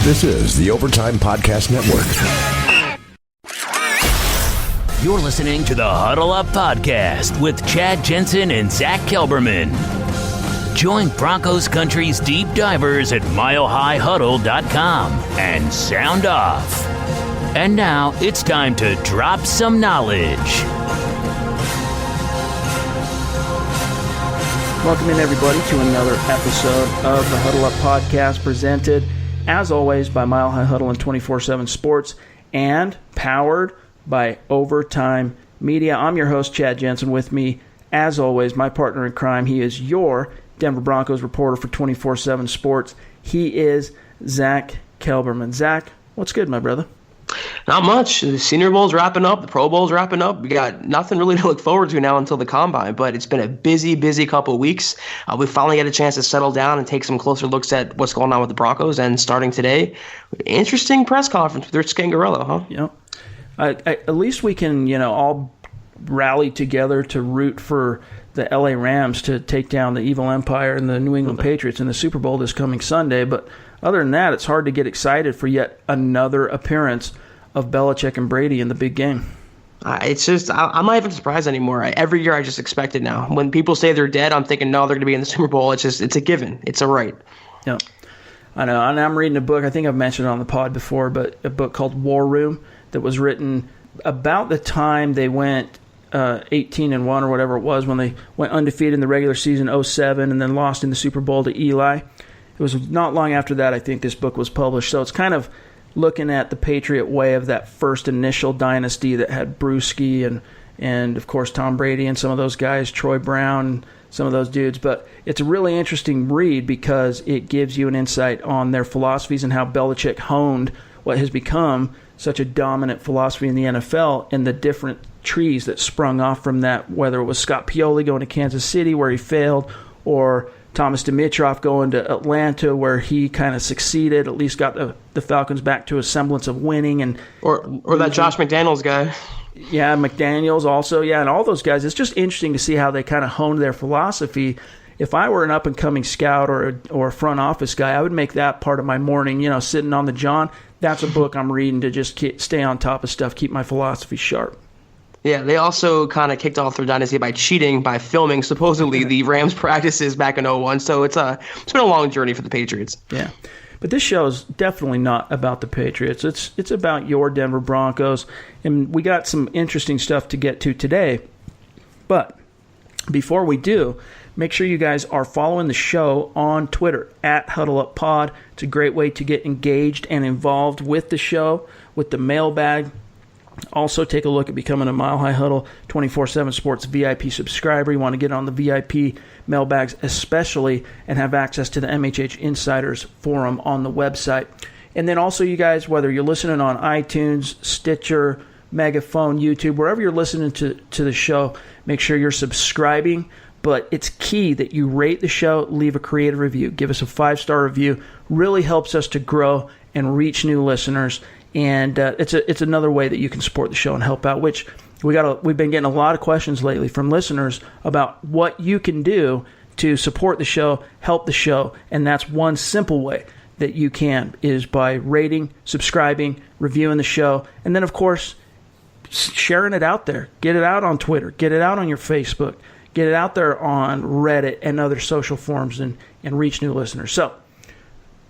This is the Overtime Podcast Network. You're listening to the Huddle Up Podcast with Chad Jensen and Zack Kelberman. Join Broncos Country's deep divers at milehighhuddle.com and sound off. And now it's time to drop some knowledge. Welcome in, everybody, to another episode of the Huddle Up Podcast, presented, as always, by Mile High Huddle and 24/7 Sports, and powered by Overtime Media. I'm your host, Chad Jensen. With me, as always, my partner in crime. He is your Denver Broncos reporter for 24/7 Sports. He is Zack Kelberman. Zack, what's good, my brother? Not much. The Senior Bowl's wrapping up. The Pro Bowl's wrapping up. We got nothing really to look forward to now until the Combine, but it's been a busy couple of weeks. We finally had a chance to settle down and take some closer looks at what's going on with the Broncos, and starting today, interesting press conference with Rich Scangarello, huh? Yeah. At least we can, all rally together to root for the LA Rams to take down the evil empire and the New England Patriots in the Super Bowl this coming Sunday. But other than that, it's hard to get excited for yet another appearance of Belichick and Brady in the big game. It's just, I'm not even surprised anymore. Every year I just expect it now. When people say they're dead, I'm thinking, no, they're going to be in the Super Bowl. It's a given. It's a right. Yeah. I know. And I'm reading a book, I think I've mentioned it on the pod before, but a book called War Room that was written about the time they went 18-1 or whatever it was, when they went undefeated in the regular season, 2007, and then lost in the Super Bowl to Eli. It was not long after that, I think, this book was published. So it's kind of looking at the Patriot way of that first initial dynasty that had Brewski and of course Tom Brady and some of those guys, Troy Brown, some of those dudes. But it's a really interesting read because it gives you an insight on their philosophies and how Belichick honed what has become such a dominant philosophy in the NFL and the different trees that sprung off from that, whether it was Scott Pioli going to Kansas City where he failed, or Thomas Dimitroff going to Atlanta where he kind of succeeded, at least got the Falcons back to a semblance of winning. Or that Josh McDaniels guy. Yeah, McDaniels also. Yeah, and all those guys. It's just interesting to see how they kind of honed their philosophy. If I were an up-and-coming scout or a front office guy, I would make that part of my morning, sitting on the John. That's a book I'm reading to just stay on top of stuff, keep my philosophy sharp. Yeah, they also kind of kicked off their dynasty by cheating, by filming supposedly the Rams practices back in 2001. So it's been a long journey for the Patriots. Yeah, but this show is definitely not about the Patriots. It's about your Denver Broncos, and we got some interesting stuff to get to today. But before we do, make sure you guys are following the show on Twitter at HuddleUpPod. It's a great way to get engaged and involved with the show, with the mailbag. Also, take a look at becoming a Mile High Huddle 24/7 Sports VIP subscriber. You want to get on the VIP mailbags especially and have access to the MHH Insiders Forum on the website. And then also, you guys, whether you're listening on iTunes, Stitcher, Megaphone, YouTube, wherever you're listening to the show, make sure you're subscribing. But it's key that you rate the show, leave a creative review. Give us a 5-star review. Really helps us to grow and reach new listeners. And it's another way that you can support the show and help out, which we've been getting a lot of questions lately from listeners about what you can do to support the show, help the show, and that's one simple way that you can, is by rating, subscribing, reviewing the show, and then, of course, sharing it out there. Get it out on Twitter. Get it out on your Facebook. Get it out there on Reddit and other social forums and reach new listeners. So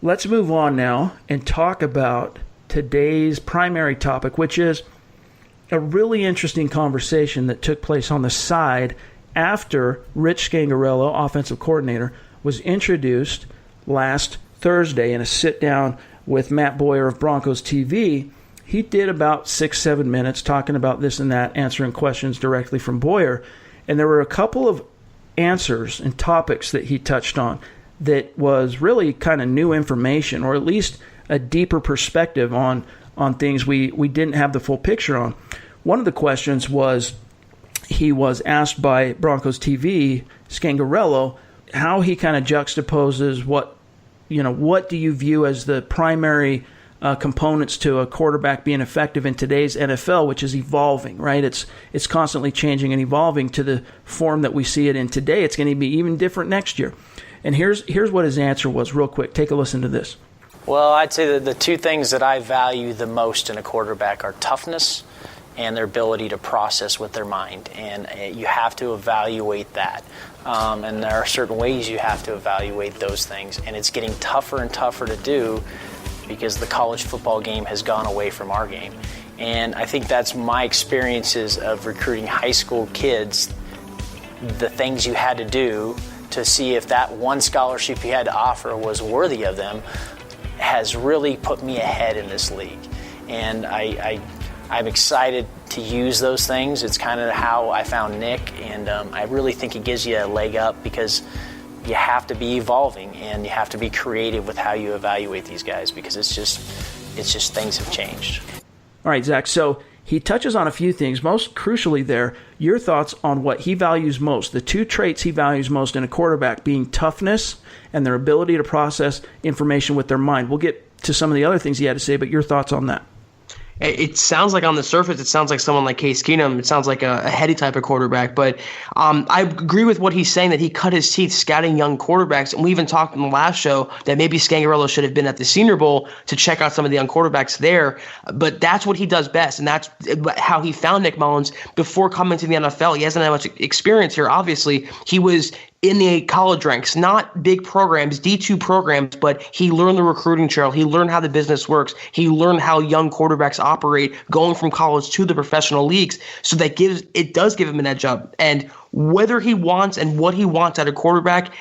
let's move on now and talk about today's primary topic, which is a really interesting conversation that took place on the side after Rich Scangarello, offensive coordinator, was introduced last Thursday in a sit-down with Matt Boyer of Broncos TV. He did about 6-7 minutes talking about this and that, answering questions directly from Boyer. And there were a couple of answers and topics that he touched on that was really kind of new information, or at least a deeper perspective on things we didn't have the full picture on. One of the questions was, he was asked by Broncos TV, Scangarello, how he kind of juxtaposes what do you view as the primary components to a quarterback being effective in today's NFL, which is evolving, right? It's constantly changing and evolving to the form that we see it in today. It's going to be even different next year. And here's what his answer was real quick. Take a listen to this. Well, I'd say that the two things that I value the most in a quarterback are toughness and their ability to process with their mind. And you have to evaluate that. And there are certain ways you have to evaluate those things. And it's getting tougher and tougher to do because the college football game has gone away from our game. And I think that's my experiences of recruiting high school kids, the things you had to do to see if that one scholarship you had to offer was worthy of them has really put me ahead in this league. And I'm excited to use those things. It's kind of how I found Nick, and I really think it gives you a leg up because you have to be evolving and you have to be creative with how you evaluate these guys because it's just things have changed. All right, Zach, so he touches on a few things. Most crucially there, your thoughts on what he values most, the two traits he values most in a quarterback being toughness and their ability to process information with their mind. We'll get to some of the other things he had to say, but your thoughts on that. It sounds like on the surface, it sounds like someone like Case Keenum. It sounds like a heady type of quarterback. But I agree with what he's saying, that he cut his teeth scouting young quarterbacks. And we even talked in the last show that maybe Scangarello should have been at the Senior Bowl to check out some of the young quarterbacks there. But that's what he does best. And that's how he found Nick Mullins before coming to the NFL. He hasn't had much experience here, obviously. He was in the college ranks, not big programs, D2 programs, but he learned the recruiting trail. He learned how the business works. He learned how young quarterbacks operate going from college to the professional leagues. So it does give him an edge up. And whether he wants and what he wants out of quarterback,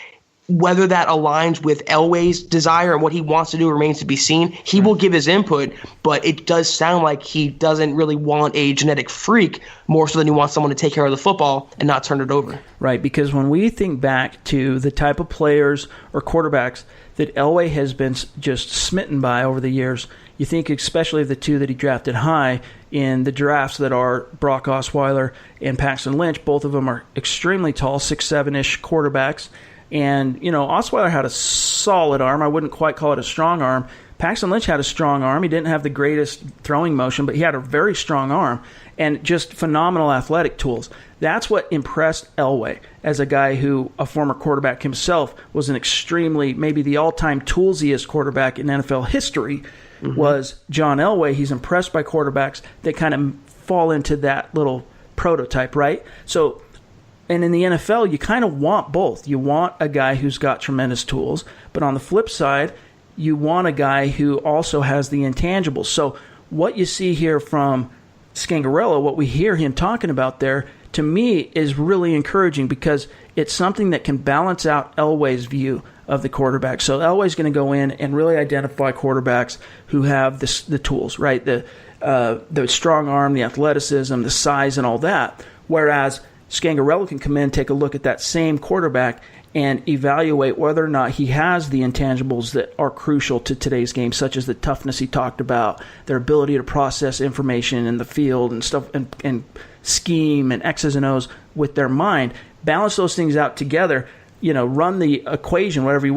whether that aligns with Elway's desire and what he wants to do remains to be seen. He will give his input, but it does sound like he doesn't really want a genetic freak more so than he wants someone to take care of the football and not turn it over. Right, because when we think back to the type of players or quarterbacks that Elway has been just smitten by over the years, you think especially of the two that he drafted high in the drafts that are Brock Osweiler and Paxton Lynch. Both of them are extremely tall, 6'7"-ish quarterbacks. And, Osweiler had a solid arm. I wouldn't quite call it a strong arm. Paxton Lynch had a strong arm. He didn't have the greatest throwing motion, but he had a very strong arm and just phenomenal athletic tools. That's what impressed Elway as a guy who, a former quarterback himself, was an extremely, maybe the all-time toolsiest quarterback in NFL history, was John Elway. He's impressed by quarterbacks that kind of fall into that little prototype, right? So, and in the NFL, you kind of want both. You want a guy who's got tremendous tools, but on the flip side, you want a guy who also has the intangibles. So what you see here from Scangarello, what we hear him talking about there, to me is really encouraging because it's something that can balance out Elway's view of the quarterback. So Elway's going to go in and really identify quarterbacks who have the tools, right? The strong arm, the athleticism, the size, and all that. Whereas Scangarello can come in, take a look at that same quarterback, and evaluate whether or not he has the intangibles that are crucial to today's game, such as the toughness he talked about, their ability to process information in the field and stuff, and scheme and X's and O's with their mind. Balance those things out together, run the equation, however you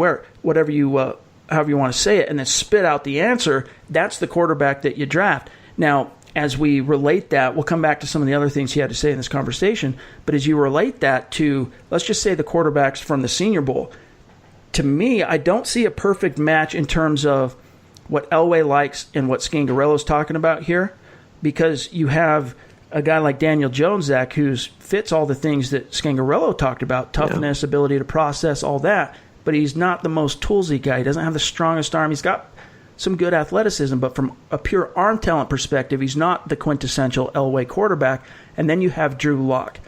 want to say it, and then spit out the answer. That's the quarterback that you draft. Now, as we relate that, we'll come back to some of the other things he had to say in this conversation, but as you relate that to, let's just say, the quarterbacks from the Senior Bowl, to me, I don't see a perfect match in terms of what Elway likes and what Scangarello's talking about here, because you have a guy like Daniel Jones, Zach, who fits all the things that Scangarello talked about, toughness, ability to process, all that, but he's not the most toolsy guy. He doesn't have the strongest arm. He's got some good athleticism, but from a pure arm talent perspective, he's not the quintessential Elway quarterback. And then you have Drew Lock.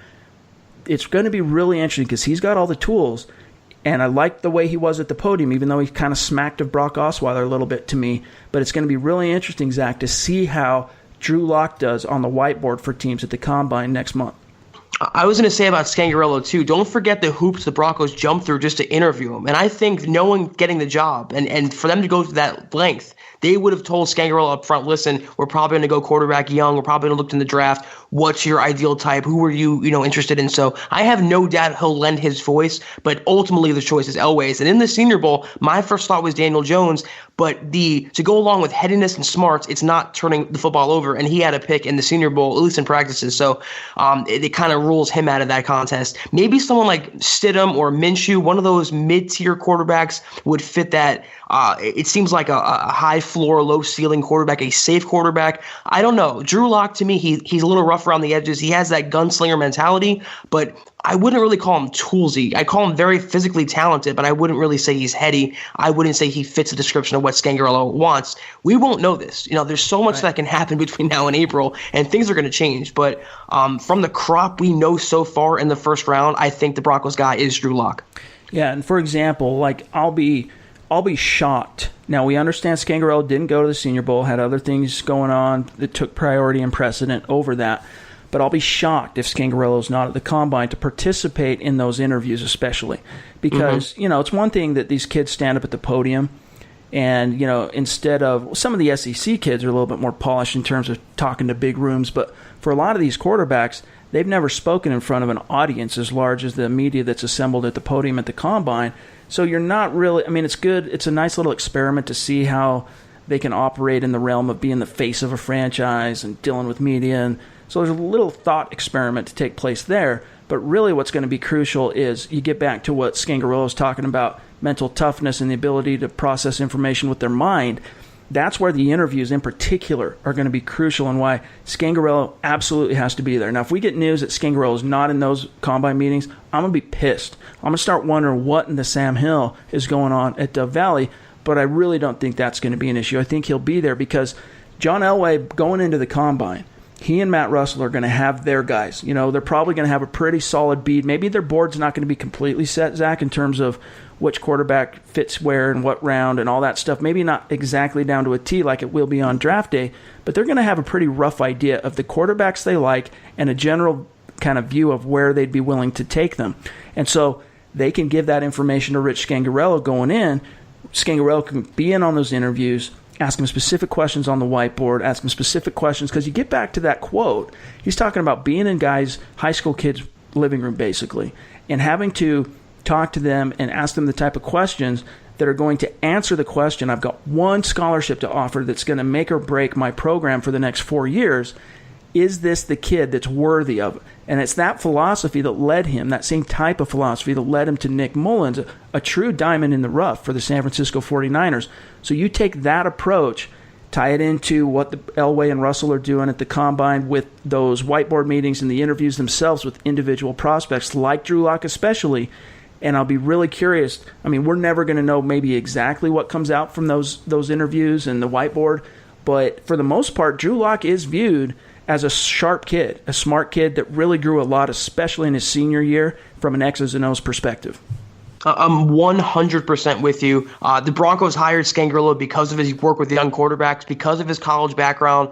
It's going to be really interesting because he's got all the tools, and I like the way he was at the podium, even though he kind of smacked of Brock Osweiler a little bit to me. But it's going to be really interesting, Zach, to see how Drew Lock does on the whiteboard for teams at the Combine next month. I was going to say about Scangarello, too, don't forget the hoops the Broncos jumped through just to interview him. And I think knowing getting the job and for them to go to that length, they would have told Scangarello up front, listen, we're probably going to go quarterback young. We're probably going to look in the draft. What's your ideal type? Who are you, interested in? So I have no doubt he'll lend his voice, but ultimately the choice is Elway's. And in the Senior Bowl, my first thought was Daniel Jones, but to go along with headiness and smarts, it's not turning the football over. And he had a pick in the Senior Bowl, at least in practices. So it kind of rules him out of that contest. Maybe someone like Stidham or Minshew, one of those mid-tier quarterbacks, would fit that It seems like a high floor, low ceiling quarterback, a safe quarterback. I don't know. Drew Lock, to me, he's a little rough around the edges. He has that gunslinger mentality, but I wouldn't really call him toolsy. I call him very physically talented, but I wouldn't really say he's heady. I wouldn't say he fits the description of what Scangarello wants. We won't know this. There's so much that can happen between now and April, and things are going to change. But from the crop we know so far in the first round, I think the Broncos guy is Drew Lock. Yeah, and for example, I'll be shocked. Now, we understand Scangarello didn't go to the Senior Bowl, had other things going on that took priority and precedent over that. But I'll be shocked if Scangarello's not at the Combine to participate in those interviews, especially. Because, it's one thing that these kids stand up at the podium and, instead of – some of the SEC kids are a little bit more polished in terms of talking to big rooms. But for a lot of these quarterbacks, they've never spoken in front of an audience as large as the media that's assembled at the podium at the Combine. So you're not really – it's good. It's a nice little experiment to see how they can operate in the realm of being the face of a franchise and dealing with media. And so there's a little thought experiment to take place there. But really what's going to be crucial is you get back to what Scangarello is talking about, mental toughness and the ability to process information with their mind. That's where the interviews in particular are going to be crucial and why Scangarello absolutely has to be there. Now, if we get news that Scangarello is not in those Combine meetings, I'm going to be pissed. I'm going to start wondering what in the Sam Hill is going on at Dove Valley, but I really don't think that's going to be an issue. I think he'll be there because John Elway, going into the Combine, he and Matt Russell are going to have their guys. They're probably going to have a pretty solid bead. Maybe their board's not going to be completely set, Zach, in terms of which quarterback fits where and what round and all that stuff. Maybe not exactly down to a T like it will be on draft day, but they're going to have a pretty rough idea of the quarterbacks they like and a general kind of view of where they'd be willing to take them. And so they can give that information to Rich Scangarello going in. Scangarello can be in on those interviews, ask him specific questions on the whiteboard, ask him specific questions, because you get back to that quote. He's talking about being in guys, high school kids' living room, basically, and having to talk to them and ask them the type of questions that are going to answer the question. I've got one scholarship to offer that's going to make or break my program for the next 4 years. Is this the kid that's worthy of it? And it's that philosophy that led him, that same type of philosophy that led him to Nick Mullins, a true diamond in the rough for the San Francisco 49ers. So you take that approach, tie it into what the Elway and Russell are doing at the Combine with those whiteboard meetings and the interviews themselves with individual prospects like Drew Lock especially, and I'll be really curious. We're never going to know maybe exactly what comes out from those interviews and the whiteboard, but for the most part, Drew Lock is viewed as a sharp kid, a smart kid that really grew a lot, especially in his senior year, from an X's and O's perspective. I'm 100% with you. The Broncos hired Scangarello because of his work with young quarterbacks, because of his college background,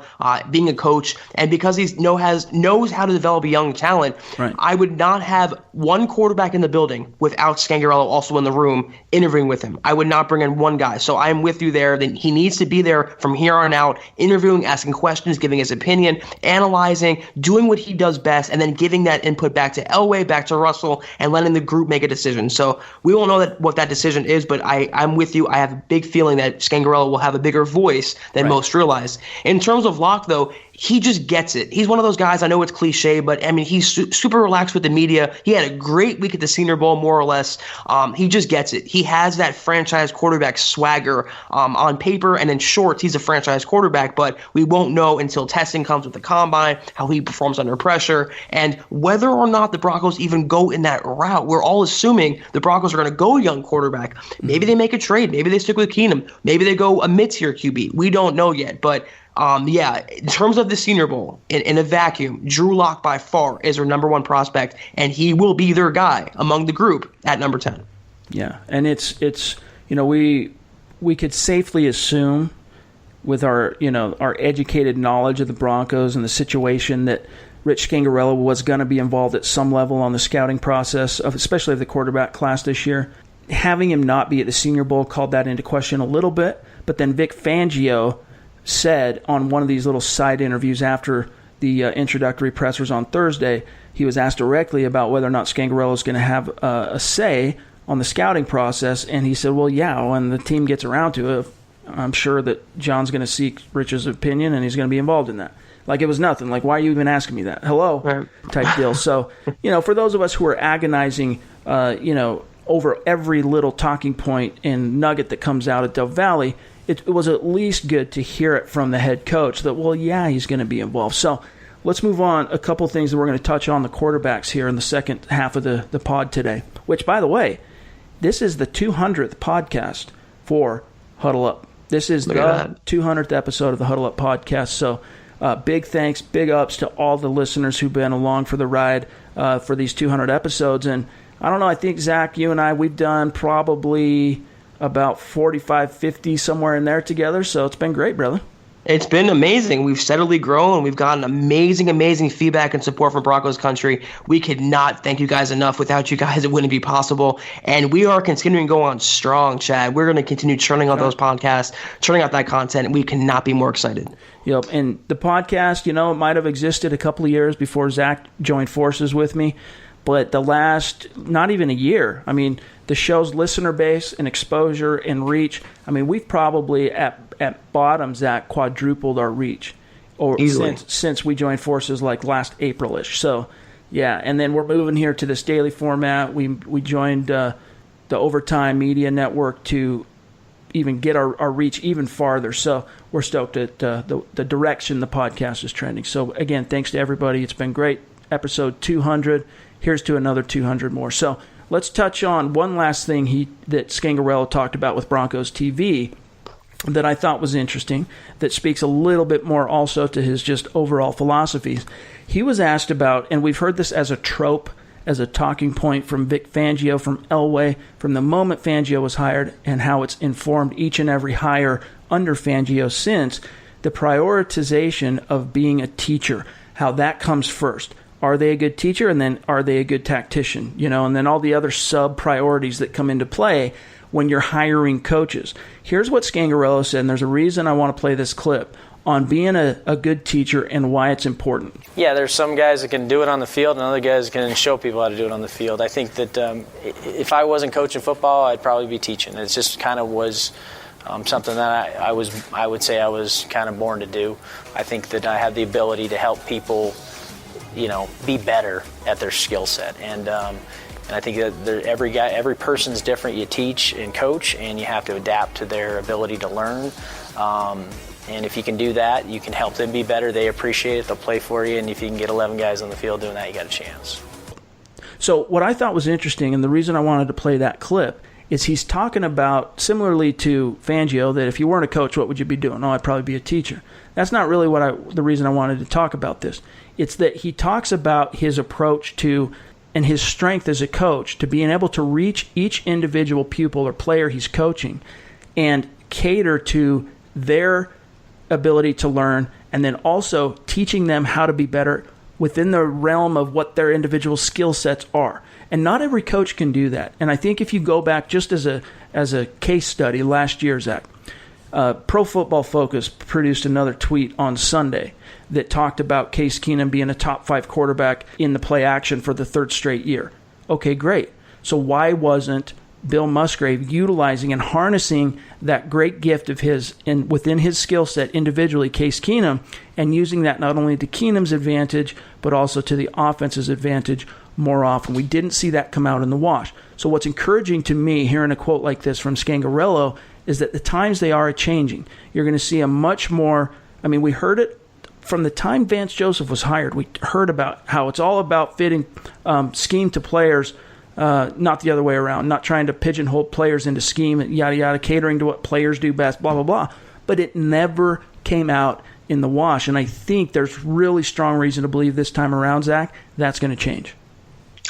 being a coach, and because he knows how to develop a young talent. Right. I would not have one quarterback in the building without Scangarello also in the room interviewing with him. I would not bring in one guy. So I'm with you there. Then he needs to be there from here on out, interviewing, asking questions, giving his opinion, analyzing, doing what he does best, and then giving that input back to Elway, back to Russell, and letting the group make a decision. So we won't know what that decision is, but I'm with you. I have a big feeling that Scangarello will have a bigger voice than most realize. In terms of Locke, though, he just gets it. He's one of those guys, I know it's cliche, but he's super relaxed with the media. He had a great week at the Senior Bowl, more or less. He just gets it. He has that franchise quarterback swagger on paper, and in shorts, he's a franchise quarterback, but we won't know until testing comes with the Combine, how he performs under pressure, and whether or not the Broncos even go in that route. We're all assuming the Broncos are going to go young quarterback. Maybe they make a trade. Maybe they stick with Keenum. Maybe they go a mid-tier QB. We don't know yet, but in terms of the Senior Bowl, in a vacuum, Drew Lock by far is their number one prospect, and he will be their guy among the group at number 10. Yeah, and it's we could safely assume with our educated knowledge of the Broncos and the situation that Rich Scangarello was going to be involved at some level on the scouting process, especially of the quarterback class this year. Having him not be at the Senior Bowl called that into question a little bit, but then Vic Fangio said on one of these little side interviews after the introductory pressers on Thursday, he was asked directly about whether or not Scangarello is going to have a say on the scouting process, and he said, well, yeah, when the team gets around to it, I'm sure that John's going to seek Rich's opinion, and he's going to be involved in that. Like it was nothing. Like, why are you even asking me that? Hello? Type deal. So, for those of us who are agonizing, over every little talking point and nugget that comes out of Dove Valley, it was at least good to hear it from the head coach that, well, yeah, he's going to be involved. So let's move on. A couple of things that we're going to touch on the quarterbacks here in the second half of the pod today, which, by the way, this is the 200th podcast for Huddle Up. This is the 200th episode of the Huddle Up podcast. So big thanks, big ups to all the listeners who've been along for the ride for these 200 episodes. And I don't know, I think, Zach, you and I, we've done probably about 45, 50, somewhere in there together. So it's been great, brother. It's been amazing. We've steadily grown. We've gotten amazing feedback and support from Broncos country. We could not thank you guys enough. Without you guys, it wouldn't be possible. And we are continuing to go on strong, Chad. We're going to continue churning out those podcasts, churning out that content, and we cannot be more excited. Yep. And the podcast, it might have existed a couple of years before Zach joined forces with me. But the last, not even a year, I mean, the show's listener base and exposure and reach, I mean, we've probably at bottom, Zach, quadrupled our reach since we joined forces like last April-ish. So, yeah, and then we're moving here to this daily format. We joined the Overtime Media Network to even get our reach even farther. So we're stoked at the direction the podcast is trending. So, again, thanks to everybody. It's been great. Episode 200. Here's to another 200 more. So let's touch on one last thing that Scangarello talked about with Broncos TV that I thought was interesting, that speaks a little bit more also to his just overall philosophies. He was asked about, and we've heard this as a trope, as a talking point from Vic Fangio, from Elway, from the moment Fangio was hired, and how it's informed each and every hire under Fangio since, the prioritization of being a teacher, how that comes first. Are they a good teacher? And then are they a good tactician? And then all the other sub-priorities that come into play when you're hiring coaches. Here's what Scangarello said, and there's a reason I want to play this clip on being a good teacher and why it's important. Yeah, there's some guys that can do it on the field and other guys can show people how to do it on the field. I think that if I wasn't coaching football, I'd probably be teaching. It just kind of was something that I would say I was kind of born to do. I think that I have the ability to help people be better at their skill set. And I think that every person's different. You teach and coach, and you have to adapt to their ability to learn. And if you can do that, you can help them be better. They appreciate it. They'll play for you. And if you can get 11 guys on the field doing that, you got a chance. So what I thought was interesting, and the reason I wanted to play that clip, is he's talking about, similarly to Fangio, that if you weren't a coach, what would you be doing? Oh, I'd probably be a teacher. That's not really the reason I wanted to talk about this. It's that he talks about his approach to, and his strength as a coach, to being able to reach each individual pupil or player he's coaching and cater to their ability to learn, and then also teaching them how to be better within the realm of what their individual skill sets are. And not every coach can do that. And I think if you go back just as a case study last year, Zach, Pro Football Focus produced another tweet on Sunday that talked about Case Keenum being a top 5 quarterback in the play action for the 3rd straight year. Okay, great. So why wasn't Bill Musgrave utilizing and harnessing that great gift of his within his skill set individually, Case Keenum, and using that not only to Keenum's advantage, but also to the offense's advantage more often? We didn't see that come out in the wash. So what's encouraging to me, hearing a quote like this from Scangarello, is that the times they are changing. You're going to see a much more, we heard it from the time Vance Joseph was hired. We heard about how it's all about fitting scheme to players, not the other way around, not trying to pigeonhole players into scheme, yada, yada, catering to what players do best, blah, blah, blah. But it never came out in the wash. And I think there's really strong reason to believe this time around, Zach, that's going to change.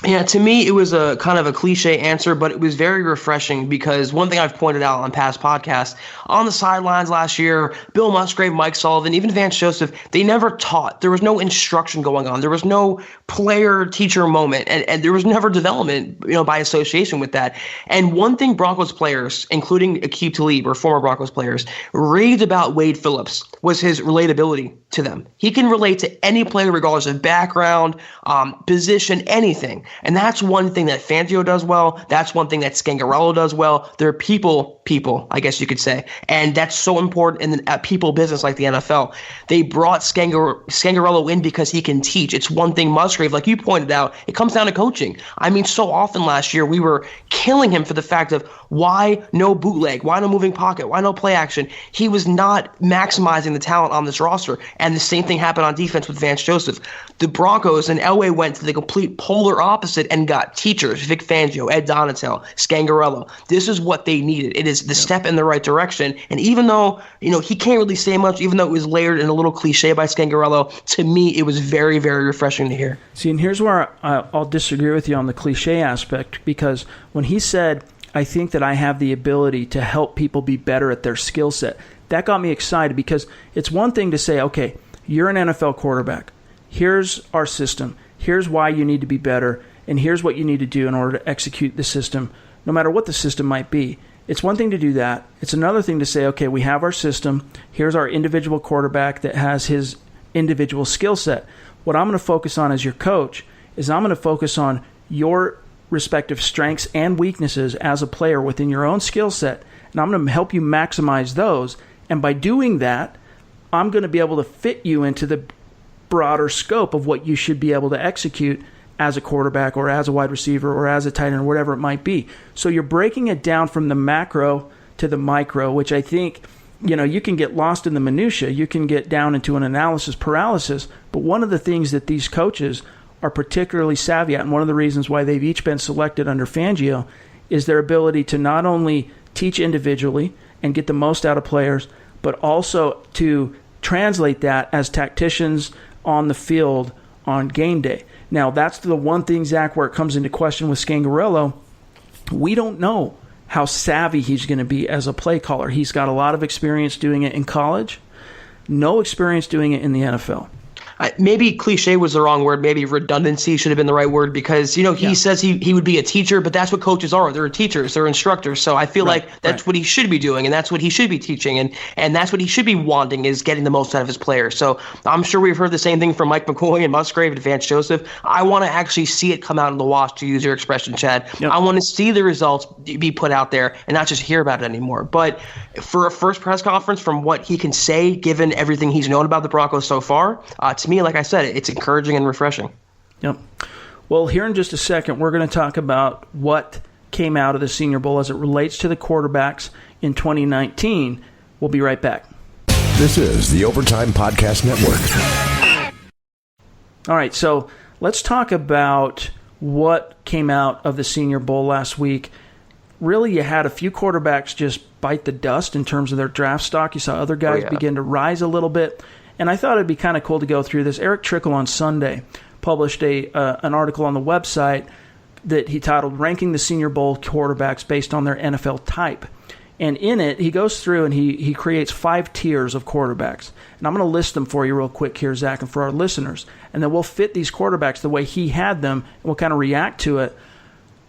Yeah, to me, it was a kind of a cliche answer, but it was very refreshing because one thing I've pointed out on past podcasts, on the sidelines last year, Bill Musgrave, Mike Sullivan, even Vance Joseph, they never taught. There was no instruction going on. There was no player-teacher moment, and there was never development, by association with that. And one thing Broncos players, including Aqib Talib or former Broncos players, raved about Wade Phillips was his relatability to them. He can relate to any player regardless of background, position, anything. And that's one thing that Fangio does well. That's one thing that Scangarello does well. They're people, I guess you could say. And that's so important in a people business like the NFL. They brought Scangarello in because he can teach. It's one thing Musgrave, like you pointed out, it comes down to coaching. I mean, so often last year we were killing him for the fact of why no bootleg, why no moving pocket, why no play action. He was not maximizing the talent on this roster. And the same thing happened on defense with Vance Joseph. The Broncos and Elway went to the complete polar opposite and got teachers, Vic Fangio, Ed Donatel, Scangarello. This is what they needed. It is the step in the right direction. And even though, he can't really say much, even though it was layered and a little cliche by Scangarello, to me, it was very, very refreshing to hear. See, and here's where I'll disagree with you on the cliche aspect, because when he said, I think that I have the ability to help people be better at their skill set, that got me excited, because it's one thing to say, okay, you're an NFL quarterback. Here's our system. Here's why you need to be better, and here's what you need to do in order to execute the system, no matter what the system might be. It's one thing to do that. It's another thing to say, okay, we have our system. Here's our individual quarterback that has his individual skill set. What I'm going to focus on as your coach is I'm going to focus on your respective strengths and weaknesses as a player within your own skill set, and I'm going to help you maximize those. And by doing that, I'm going to be able to fit you into the broader scope of what you should be able to execute as a quarterback or as a wide receiver or as a tight end or whatever it might be. So you're breaking it down from the macro to the micro, which I think, you can get lost in the minutia. You can get down into an analysis paralysis. But one of the things that these coaches are particularly savvy at, and one of the reasons why they've each been selected under Fangio, is their ability to not only teach individually and get the most out of players, but also to translate that as tacticians on the field on game day. Now, that's the one thing, Zach, where it comes into question with Scangarello. We don't know how savvy he's going to be as a play caller. He's got a lot of experience doing it in college, no experience doing it in the NFL. Maybe cliche was the wrong word. Maybe redundancy should have been the right word, because, he says he would be a teacher, but that's what coaches are. They're teachers. They're instructors. So I feel like that's what he should be doing, and that's what he should be teaching, and that's what he should be wanting, is getting the most out of his players. So I'm sure we've heard the same thing from Mike McCoy and Musgrave and Vance Joseph. I want to actually see it come out in the wash, to use your expression, Chad. Yep. I want to see the results be put out there and not just hear about it anymore. But for a first press conference, from what he can say, given everything he's known about the Broncos so far, to me, like I said, it's encouraging and refreshing. Yep. Well, here in just a second, we're going to talk about what came out of the Senior Bowl as it relates to the quarterbacks in 2019. We'll be right back. This is the Overtime Podcast Network. All right, so let's talk about what came out of the Senior Bowl last week. Really, you had a few quarterbacks just bite the dust in terms of their draft stock. You saw other guys begin to rise a little bit. And I thought it'd be kind of cool to go through this. Erick Trickel on Sunday published an article on the website that he titled "Ranking the Senior Bowl Quarterbacks Based on Their NFL Type." And in it, he goes through and he creates 5 tiers of quarterbacks. And I'm going to list them for you real quick here, Zach, and for our listeners. And then we'll fit these quarterbacks the way he had them, and we'll kind of react to it.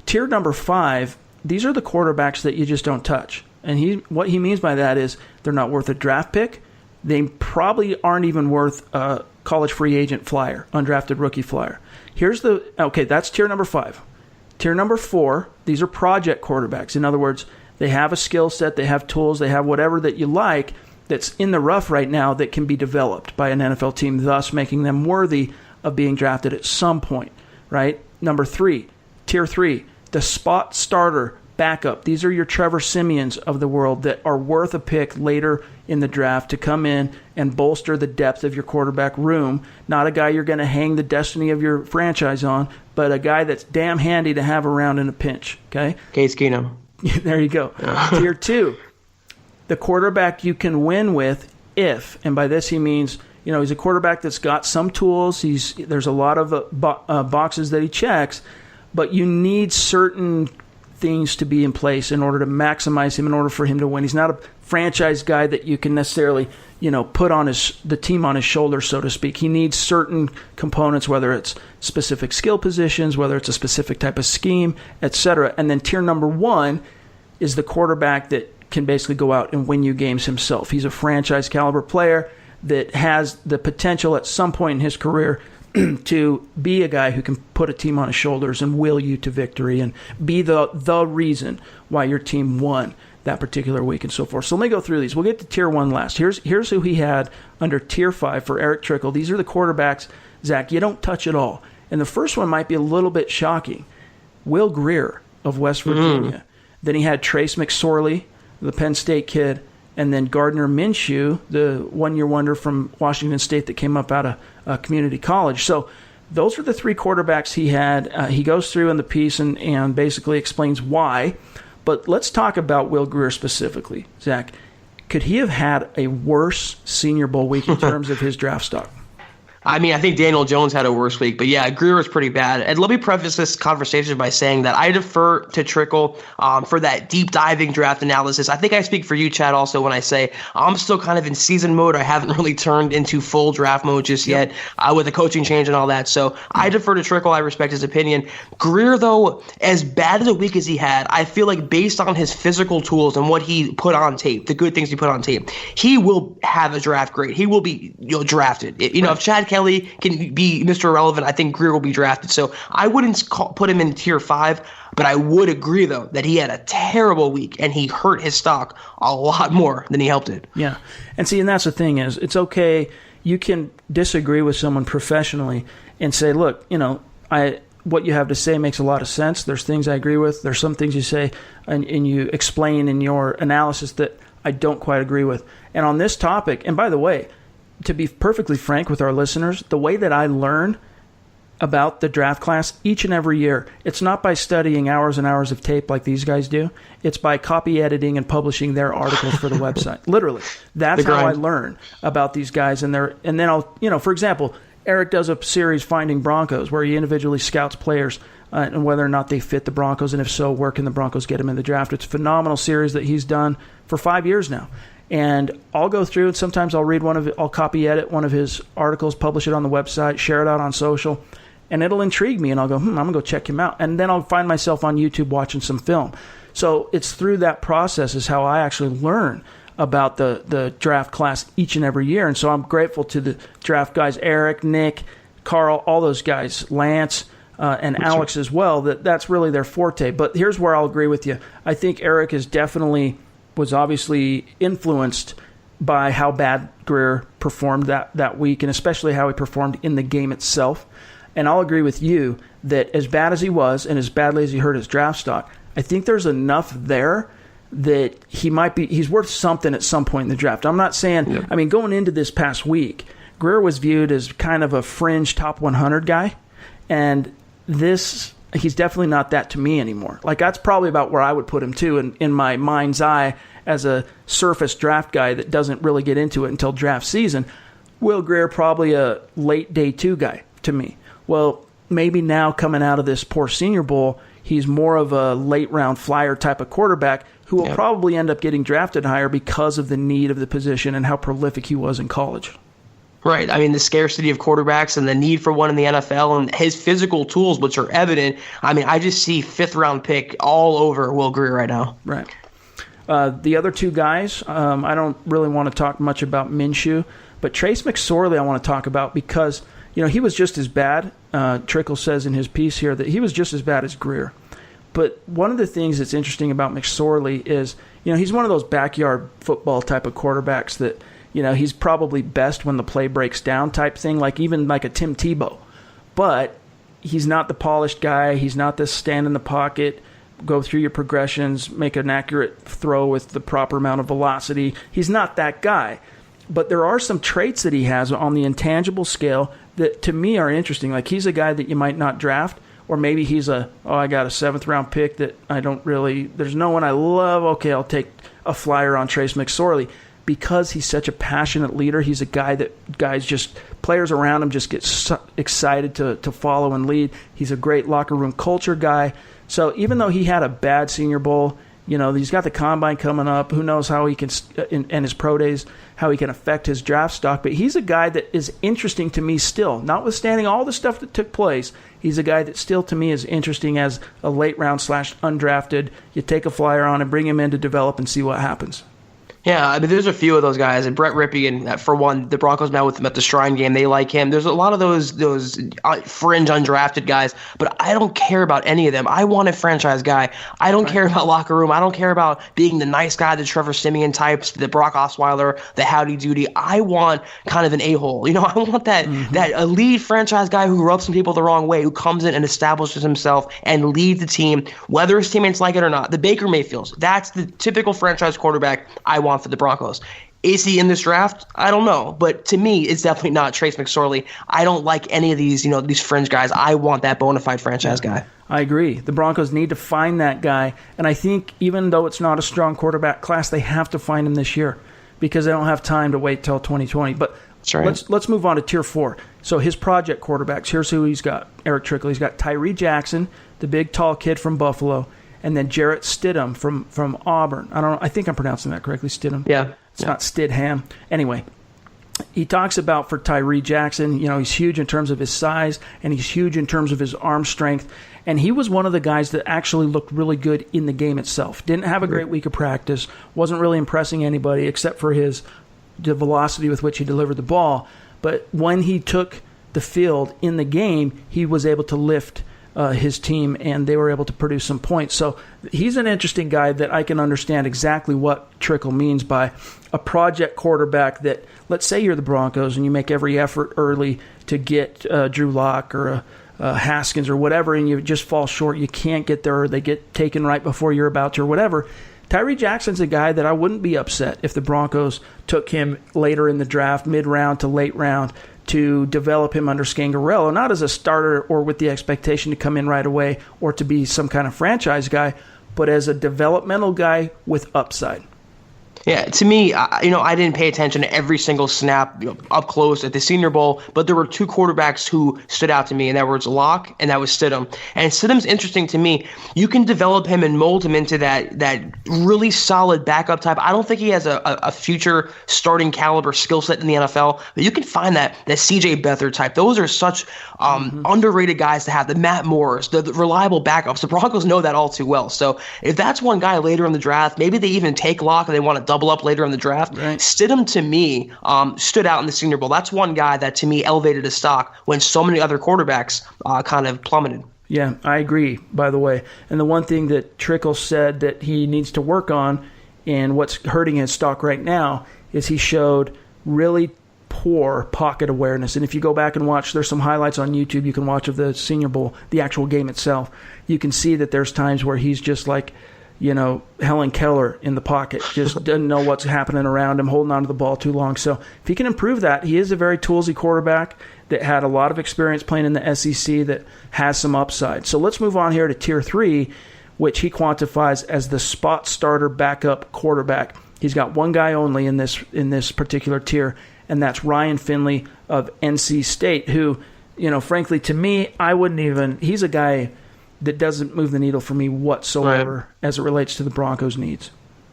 Tier number 5, these are the quarterbacks that you just don't touch. And what he means by that is they're not worth a draft pick. They probably aren't even worth a college free agent flyer, undrafted rookie flyer. That's tier number 5. Tier number 4, these are project quarterbacks. In other words, they have a skill set, they have tools, they have whatever that you like that's in the rough right now that can be developed by an NFL team, thus making them worthy of being drafted at some point, right? Number 3, tier 3, the spot starter backup. These are your Trevor Siemians of the world that are worth a pick later in the draft to come in and bolster the depth of your quarterback room. Not a guy you're going to hang the destiny of your franchise on, but a guy that's damn handy to have around in a pinch. Okay? Case Keenum. There you go. Tier 2, the quarterback you can win with if, and by this he means, he's a quarterback that's got some tools. There's a lot of boxes that he checks, but you need certain things to be in place in order to maximize him, in order for him to win. He's not a franchise guy that you can necessarily, put on the team on his shoulders, so to speak. He needs certain components, whether it's specific skill positions, whether it's a specific type of scheme, etc. And then tier number 1 is the quarterback that can basically go out and win you games himself. He's a franchise caliber player that has the potential at some point in his career to be a guy who can put a team on his shoulders and will you to victory and be the reason why your team won that particular week and so forth. So let me go through these. We'll get to Tier 1 last. Here's who he had under Tier 5 for Erick Trickel. These are the quarterbacks, Zach, you don't touch at all. And the first one might be a little bit shocking. Will Grier of West Virginia. Then he had Trace McSorley, the Penn State kid, and then Gardner Minshew, the one-year wonder from Washington State that came up out of community college. So those are the three quarterbacks he had. He goes through in the piece and basically explains why. But let's talk about Will Grier specifically. Zach, could he have had a worse Senior Bowl week in terms of his draft stock? I mean, I think Daniel Jones had a worse week, but yeah, Grier was pretty bad. And let me preface this conversation by saying that I defer to Trickel for that deep diving draft analysis. I think I speak for you, Chad, also when I say I'm still kind of in season mode. I haven't really turned into full draft mode just yet with the coaching change and all that. So I defer to Trickel. I respect his opinion. Grier, though, as bad as a week as he had, I feel like based on his physical tools and what he put on tape, the good things he put on tape, he will have a draft grade. He will be drafted. If Chad Kelly can be Mr. Irrelevant, I think Grier will be drafted. So I wouldn't put him in Tier 5, but I would agree, though, that he had a terrible week and he hurt his stock a lot more than he helped it. Yeah. And see, and that's the thing is, it's okay. You can disagree with someone professionally and say, look, what you have to say makes a lot of sense. There's things I agree with. There's some things you say and you explain in your analysis that I don't quite agree with. And on this topic, and by the way, to be perfectly frank with our listeners, the way that I learn about the draft class each and every year, it's not by studying hours and hours of tape like these guys do. It's by copy editing and publishing their articles for the website. Literally. That's how I learn about these guys. And then I'll, for example, Erick does a series, Finding Broncos, where he individually scouts players and whether or not they fit the Broncos, and if so, where can the Broncos get them in the draft. It's a phenomenal series that he's done for 5 years now. And I'll go through and sometimes I'll copy edit one of his articles, publish it on the website, share it out on social, and it'll intrigue me and I'll go, I'm going to go check him out. And then I'll find myself on YouTube watching some film. So it's through that process is how I actually learn about the draft class each and every year. And so I'm grateful to the draft guys, Erick, Nick, Carl, all those guys, Lance, and Alex as well, that's really their forte. But here's where I'll agree with you. I think Erick was obviously influenced by how bad Grier performed that week, and especially how he performed in the game itself. And I'll agree with you that as bad as he was and as badly as he hurt his draft stock, I think there's enough there that he's worth something at some point in the draft. I'm not saying, going into this past week, Grier was viewed as kind of a fringe top 100 guy, and he's definitely not that to me anymore. Like, that's probably about where I would put him, too, in my mind's eye as a surface draft guy that doesn't really get into it until draft season. Will Grier, probably a late day 2 guy to me. Well, maybe now coming out of this poor Senior Bowl, he's more of a late-round flyer type of quarterback who will probably end up getting drafted higher because of the need of the position and how prolific he was in college. Right. I mean, the scarcity of quarterbacks and the need for one in the NFL and his physical tools, which are evident. I mean, I just see 5th-round pick all over Will Grier right now. Right. The other 2 guys, I don't really want to talk much about Minshew, but Trace McSorley I want to talk about because, he was just as bad. Trickel says in his piece here that he was just as bad as Grier. But one of the things that's interesting about McSorley is, he's one of those backyard football type of quarterbacks that, he's probably best when the play breaks down type thing, even like a Tim Tebow. But he's not the polished guy. He's not the stand in the pocket, go through your progressions, make an accurate throw with the proper amount of velocity. He's not that guy. But there are some traits that he has on the intangible scale that to me are interesting. Like, he's a guy that you might not draft, or maybe he's I got a 7th-round pick that I don't really, there's no one I love. Okay, I'll take a flyer on Trace McSorley. Because he's such a passionate leader, he's a guy that players around him just get so excited to follow and lead. He's a great locker room culture guy. So even though he had a bad Senior Bowl, he's got the combine coming up. Who knows how he can, and his pro days, how he can affect his draft stock. But he's a guy that is interesting to me still. Notwithstanding all the stuff that took place, he's a guy that still to me is interesting as a late round / undrafted. You take a flyer on and bring him in to develop and see what happens. Yeah, I mean, there's a few of those guys. And Brett Ripien, for one, the Broncos met with him at the Shrine game. They like him. There's a lot of those fringe undrafted guys, but I don't care about any of them. I want a franchise guy. I don't care about locker room. I don't care about being the nice guy, the Trevor Siemian types, the Brock Osweiler, the Howdy Doody. I want kind of an a-hole. I want that elite franchise guy who rubs some people the wrong way, who comes in and establishes himself and leads the team, whether his teammates like it or not. The Baker Mayfields. That's the typical franchise quarterback I want for the Broncos. Is he in this draft? I don't know. But to me, it's definitely not Trace McSorley. I don't like any of these, these fringe guys. I want that bona fide franchise guy. I agree. The Broncos need to find that guy. And I think even though it's not a strong quarterback class, they have to find him this year because they don't have time to wait till 2020. But let's move on to Tier 4. So his project quarterbacks, here's who he's got. Erick Trickel. He's got Tyree Jackson, the big, tall kid from Buffalo, and then Jarrett Stidham from Auburn. I think I'm pronouncing that correctly, Stidham. Yeah. It's not Stidham. Anyway, he talks about for Tyree Jackson, he's huge in terms of his size, and he's huge in terms of his arm strength. And he was one of the guys that actually looked really good in the game itself. Didn't have a great week of practice, wasn't really impressing anybody except for the velocity with which he delivered the ball. But when he took the field in the game, he was able to lift his team, and they were able to produce some points. So he's an interesting guy that I can understand exactly what Trickel means by a project quarterback that, let's say you're the Broncos and you make every effort early to get Drew Lock or Haskins or whatever, and you just fall short. You can't get there, or they get taken right before you're about to, or whatever. Tyree Jackson's a guy that I wouldn't be upset if the Broncos took him later in the draft, mid-round to late round, to develop him under Scangarello, not as a starter or with the expectation to come in right away or to be some kind of franchise guy, but as a developmental guy with upside. Yeah, to me, I didn't pay attention to every single snap up close at the Senior Bowl, but there were two quarterbacks who stood out to me, and that was Locke and that was Stidham. And Stidham's interesting to me. You can develop him and mold him into that really solid backup type. I don't think he has a future starting caliber skill set in the NFL, but you can find that C.J. Beathard type. Those are such underrated guys to have. The Matt Moores, the reliable backups. The Broncos know that all too well. So if that's one guy later in the draft, maybe they even take Locke and they want to double up later in the draft. Right. Stidham, to me, stood out in the Senior Bowl. That's one guy that, to me, elevated his stock when so many other quarterbacks kind of plummeted. Yeah, I agree, by the way. And the one thing that Trickel said that he needs to work on and what's hurting his stock right now is he showed really poor pocket awareness. And if you go back and watch, there's some highlights on YouTube you can watch of the Senior Bowl, the actual game itself. You can see that there's times where he's just like, Helen Keller in the pocket, just doesn't know what's happening around him, holding onto the ball too long. So if he can improve that, he is a very toolsy quarterback that had a lot of experience playing in the SEC that has some upside. So let's move on here to Tier 3, which he quantifies as the spot starter backup quarterback. He's got one guy only in this particular tier, and that's Ryan Finley of NC State, who, frankly, to me, he's a guy that doesn't move the needle for me whatsoever as it relates to the Broncos' needs.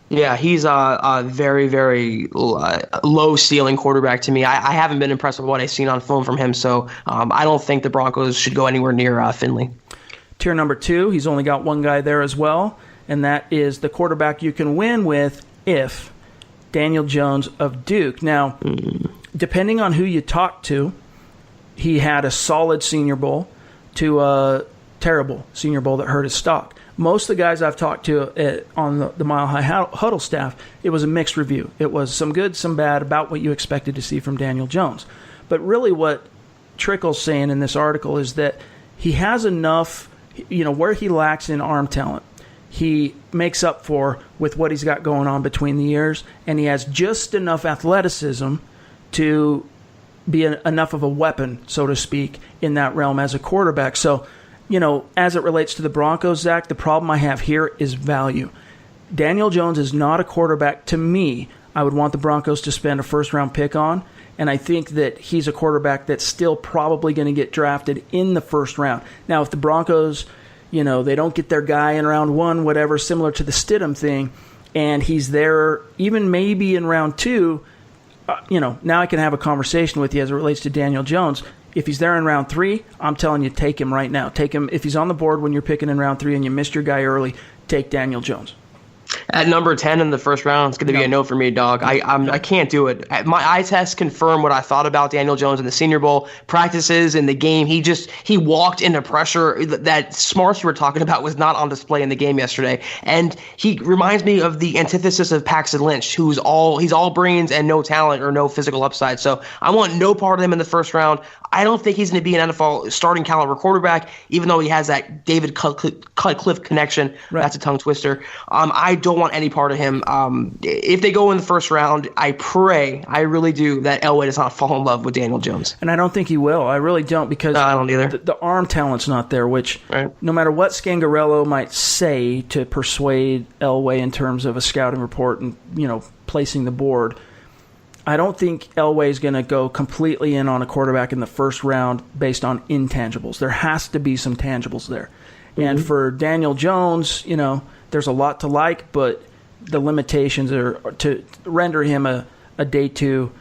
Yeah, he's a very, very low ceiling quarterback to me. I haven't been impressed with what I've seen on film from him, so I don't think the Broncos should go anywhere near Finley. Tier number 2, he's only got one guy there as well, and that is the quarterback you can win with if Daniel Jones of Duke. Now, depending on who you talk to, he had a solid Senior Bowl to a terrible Senior Bowl that hurt his stock. Most of the guys I've talked to on the Mile High Huddle staff, it was a mixed review. It was some good, some bad, about what you expected to see from Daniel Jones. But really what Trickel's saying in this article is that he has enough, where he lacks in arm talent, he makes up for with what he's got going on between the ears, and he has just enough athleticism to be enough of a weapon, so to speak, in that realm as a quarterback. So, as it relates to the Broncos, Zach, the problem I have here is value. Daniel Jones is not a quarterback, to me, I would want the Broncos to spend a first-round pick on, and I think that he's a quarterback that's still probably going to get drafted in the first round. Now, if the Broncos, they don't get their guy in round 1, whatever, similar to the Stidham thing, and he's there even maybe in round 2, now I can have a conversation with you as it relates to Daniel Jones. If he's there in round 3, I'm telling you, take him right now. Take him. If he's on the board when you're picking in round 3 and you missed your guy early, take Daniel Jones. At number 10 in the first round, it's going to be a no for me, dog. I can't do it. My eye test confirmed what I thought about Daniel Jones in the Senior Bowl practices in the game. He walked into pressure. That smarts you were talking about was not on display in the game yesterday. And he reminds me of the antithesis of Paxton Lynch, he's all brains and no talent or no physical upside. So I want no part of him in the first round. I don't think he's going to be an NFL starting caliber quarterback, even though he has that David Cutcliffe connection. Right. That's a tongue twister. I don't want any part of him. If they go in the first round, I really do, that Elway does not fall in love with Daniel Jones. And I don't think he will. I really don't, because I don't either. The arm talent's not there, which no matter what Scangarello might say to persuade Elway in terms of a scouting report and, placing the board, I don't think Elway's going to go completely in on a quarterback in the first round based on intangibles. There has to be some tangibles there. Mm-hmm. And for Daniel Jones, there's a lot to like, but the limitations are to render him a day 2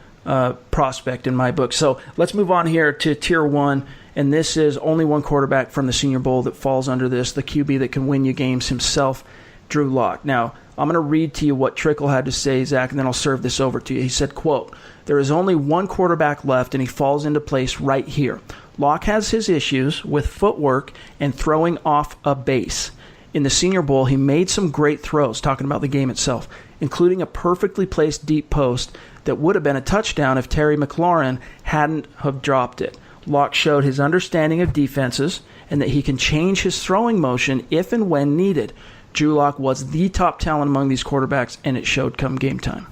prospect in my book. So let's move on here to tier 1, and this is only one quarterback from the Senior Bowl that falls under this, the QB that can win you games himself, Drew Lock. Now, I'm going to read to you what Trickel had to say, Zach, and then I'll serve this over to you. He said, quote, "There is only one quarterback left, and he falls into place right here. Lock has his issues with footwork and throwing off a base. In the Senior Bowl, he made some great throws," talking about the game itself, "including a perfectly placed deep post that would have been a touchdown if Terry McLaurin hadn't have dropped it. Lock showed his understanding of defenses and that he can change his throwing motion if and when needed. Drew Lock was the top talent among these quarterbacks, and it showed come game time."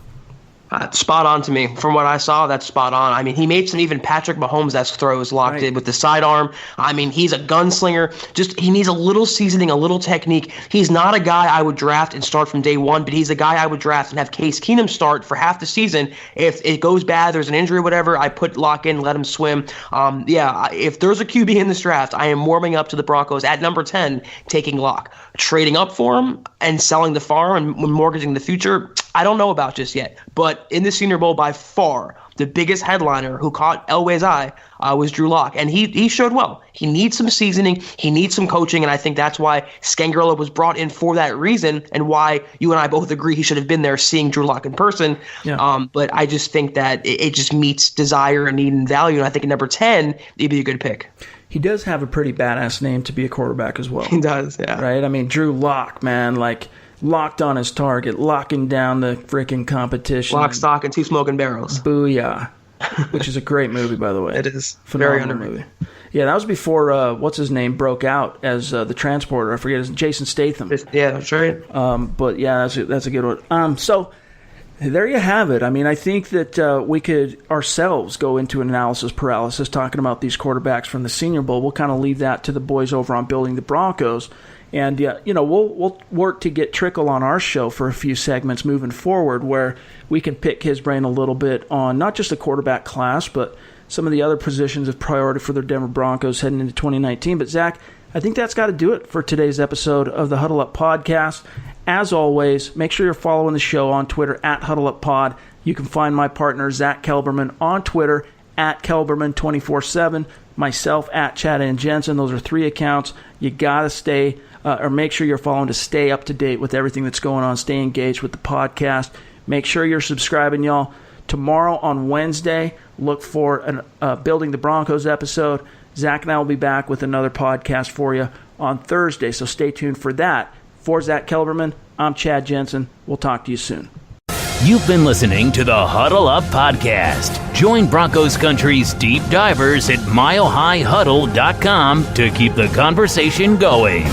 Spot on to me. From what I saw, that's spot on. I mean, he made some even Patrick Mahomes-esque throws, Lock did, with the sidearm. I mean, he's a gunslinger. Just, he needs a little seasoning, a little technique. He's not a guy I would draft and start from day one, but he's a guy I would draft and have Case Keenum start for half the season. If it goes bad, there's an injury or whatever, I put Lock in, let him swim. If there's a QB in this draft, I am warming up to the Broncos at number 10, taking Lock. Trading up for him and selling the farm and mortgaging the future, I don't know about just yet. But in the Senior Bowl, by far, the biggest headliner who caught Elway's eye was Drew Lock. And he showed well. He needs some seasoning. He needs some coaching. And I think that's why Scangarello was brought in for that reason, and why you and I both agree he should have been there seeing Drew Lock in person. Yeah. But I just think that it just meets desire and need and value. And I think at number 10, it'd be a good pick. He does have a pretty badass name to be a quarterback as well. He does, yeah. Right? I mean, Drew Lock, man, like locked on his target, locking down the freaking competition. Lock, stock, and 2 smoking barrels. Booyah. Which is a great movie, by the way. It is. Phenomenal Very underrated. movie. Yeah, that was before, what's his name, broke out as the transporter. I forget his Jason Statham. Yeah, that's right. But yeah, that's a good one. So there you have it. I mean, I think that we could ourselves go into analysis paralysis talking about these quarterbacks from the Senior Bowl. We'll kind of leave that to the boys over on Building the Broncos. And, we'll work to get Trickel on our show for a few segments moving forward where we can pick his brain a little bit on not just the quarterback class, but some of the other positions of priority for the Denver Broncos heading into 2019. But, Zach, I think that's got to do it for today's episode of the Huddle Up Podcast. As always, make sure you're following the show on Twitter at HuddleUpPod. You can find my partner, Zack Kelberman, on Twitter at Kelberman247. Myself at Chad and Jensen. Those are 3 accounts. You got to stay or make sure you're following to stay up to date with everything that's going on. Stay engaged with the podcast. Make sure you're subscribing, y'all. Tomorrow on Wednesday, look for a Building the Broncos episode. Zach and I will be back with another podcast for you on Thursday, so stay tuned for that. For Zack Kelberman, I'm Chad Jensen. We'll talk to you soon. You've been listening to the Huddle Up Podcast. Join Broncos Country's deep divers at milehighhuddle.com to keep the conversation going.